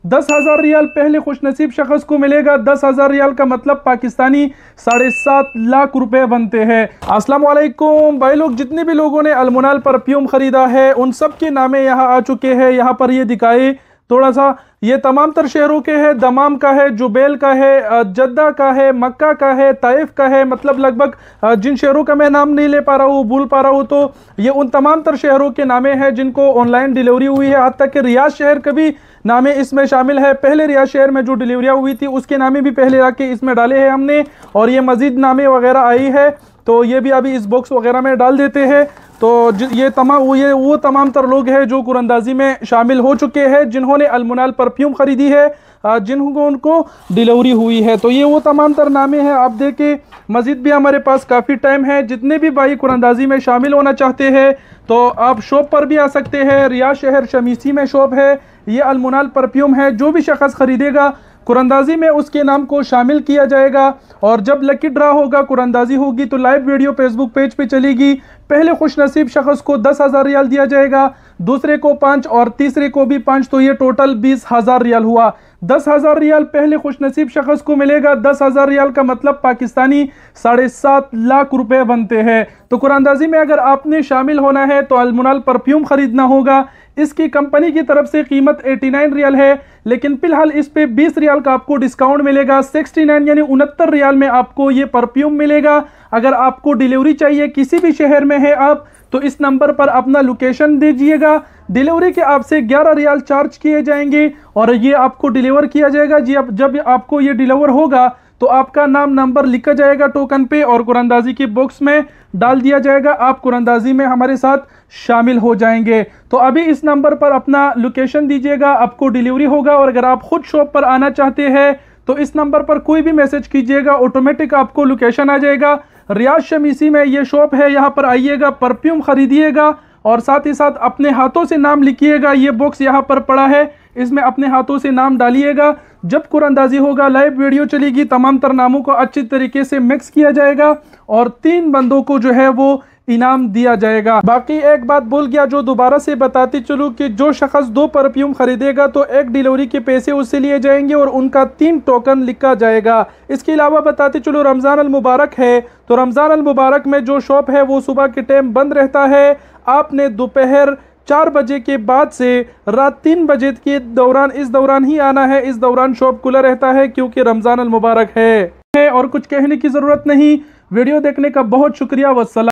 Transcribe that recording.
10,000 रियाल पहले खुशनसीब शख्स को मिलेगा। 10,000 रियाल का मतलब पाकिस्तानी 7.5 लाख रुपए बनते हैं। अस्सलाम वालेकुम भाई लोग, जितने भी लोगों ने अलमुनाल परफ्यूम खरीदा है उन सब के नामे यहाँ आ चुके हैं। यहाँ पर ये दिखाए थोड़ा सा, ये तमाम तर शहरों के हैं। दमाम का है, जुबैल का है, जद्दा का है, मक्का का है, ताइफ का है। मतलब लगभग जिन शहरों का मैं नाम नहीं ले पा रहा हूँ, भूल पा रहा हूँ, तो ये उन तमाम तर शहरों के नामे हैं जिनको ऑनलाइन डिलीवरी हुई है। आज तक कि रियाद शहर का भी नामे इसमें शामिल है। पहले रियाद शहर में जो डिलीवरियाँ हुई थी उसके नामे भी पहले आके इसमें डाले हैं हमने, और ये मजीद नामे वगैरह आई है तो ये भी अभी इस बॉक्स वगैरह में डाल देते हैं। तो ये वो तमाम तर लोग हैं जो कुरंदाजी में शामिल हो चुके हैं, जिन्होंने अलमुनाल परफ्यूम खरीदी है, जिनको उनको डिलीवरी हुई है। तो ये वो तमाम तर नामे हैं। आप देखें मज़ीद भी हमारे पास काफ़ी टाइम है। जितने भी भाई कुरंदाजी में शामिल होना चाहते हैं तो आप शॉप पर भी आ सकते हैं। रियाद शहर शमीसी में शॉप है। ये अलमुनाल परफ्यूम है। जो भी शख्स खरीदेगा कुरंदाजी में उसके नाम को शामिल किया जाएगा, और जब लकी ड्रा होगा, कुरंदाजी होगी, तो लाइव वीडियो फेसबुक पेज पे चलेगी। पहले खुशनसीब शख्स को 10,000 रियाल दिया जाएगा, दूसरे को 5 और तीसरे को भी 5, तो ये टोटल 20,000 रियाल हुआ। 10,000 रियाल पहले खुशनसीब शख्स को मिलेगा। 10,000 रियाल का मतलब पाकिस्तानी 7.5 लाख रुपए बनते हैं। तो कुरंदाजी में अगर आपने शामिल होना है तो अलमुनाल परफ्यूम खरीदना होगा। इसकी कंपनी की तरफ से कीमत 89 रियाल है, लेकिन फिलहाल इस पे 20 रियाल का आपको डिस्काउंट मिलेगा। 69 यानी 69 रियाल में आपको ये परफ्यूम मिलेगा। अगर आपको डिलीवरी चाहिए, किसी भी शहर में है आप, तो इस नंबर पर अपना लोकेशन दीजिएगा। डिलीवरी के आपसे 11 रियाल चार्ज किए जाएंगे और ये आपको डिलीवर किया जाएगा। जी, जब आपको ये डिलीवर होगा तो आपका नाम नंबर लिखा जाएगा टोकन पे और कुरंदाजी के बॉक्स में डाल दिया जाएगा। आप कुरंदाजी में हमारे साथ शामिल हो जाएंगे। तो अभी इस नंबर पर अपना लोकेशन दीजिएगा, आपको डिलीवरी होगा। और अगर आप खुद शॉप पर आना चाहते हैं तो इस नंबर पर कोई भी मैसेज कीजिएगा, ऑटोमेटिक आपको लोकेशन आ जाएगा। रियाद शमीसी में ये शॉप है, यहाँ पर आइएगा, परफ्यूम खरीदिएगा और साथ ही साथ अपने हाथों से नाम लिखिएगा। ये बॉक्स यहाँ पर पड़ा है, इसमें अपने हाथों से नाम डालिएगा। जब कुरंदाजी होगा, लाइव वीडियो चलेगी, तमाम तर नामों को अच्छी तरीके से मिक्स किया जाएगा और 3 बंदों को जो है वो इनाम दिया जाएगा। बाकी एक बात भूल गया जो दोबारा से बताती चलूँ कि जो शख्स 2 परफ्यूम खरीदेगा तो 1 डिलीवरी के पैसे उससे लिए जाएंगे और उनका 3 टोकन लिखा जाएगा। इसके अलावा बताती चलूँ रमज़ान अल मुबारक है, तो रमज़ान अल मुबारक में जो शॉप है वो सुबह के टाइम बंद रहता है। आपने दोपहर 4 बजे के बाद से रात 3 बजे के दौरान, इस दौरान ही आना है। इस दौरान शॉप खुला रहता है क्योंकि रमज़ान अल मुबारक है। और कुछ कहने की ज़रूरत नहीं। वीडियो देखने का बहुत शुक्रिया। वस्सलाम।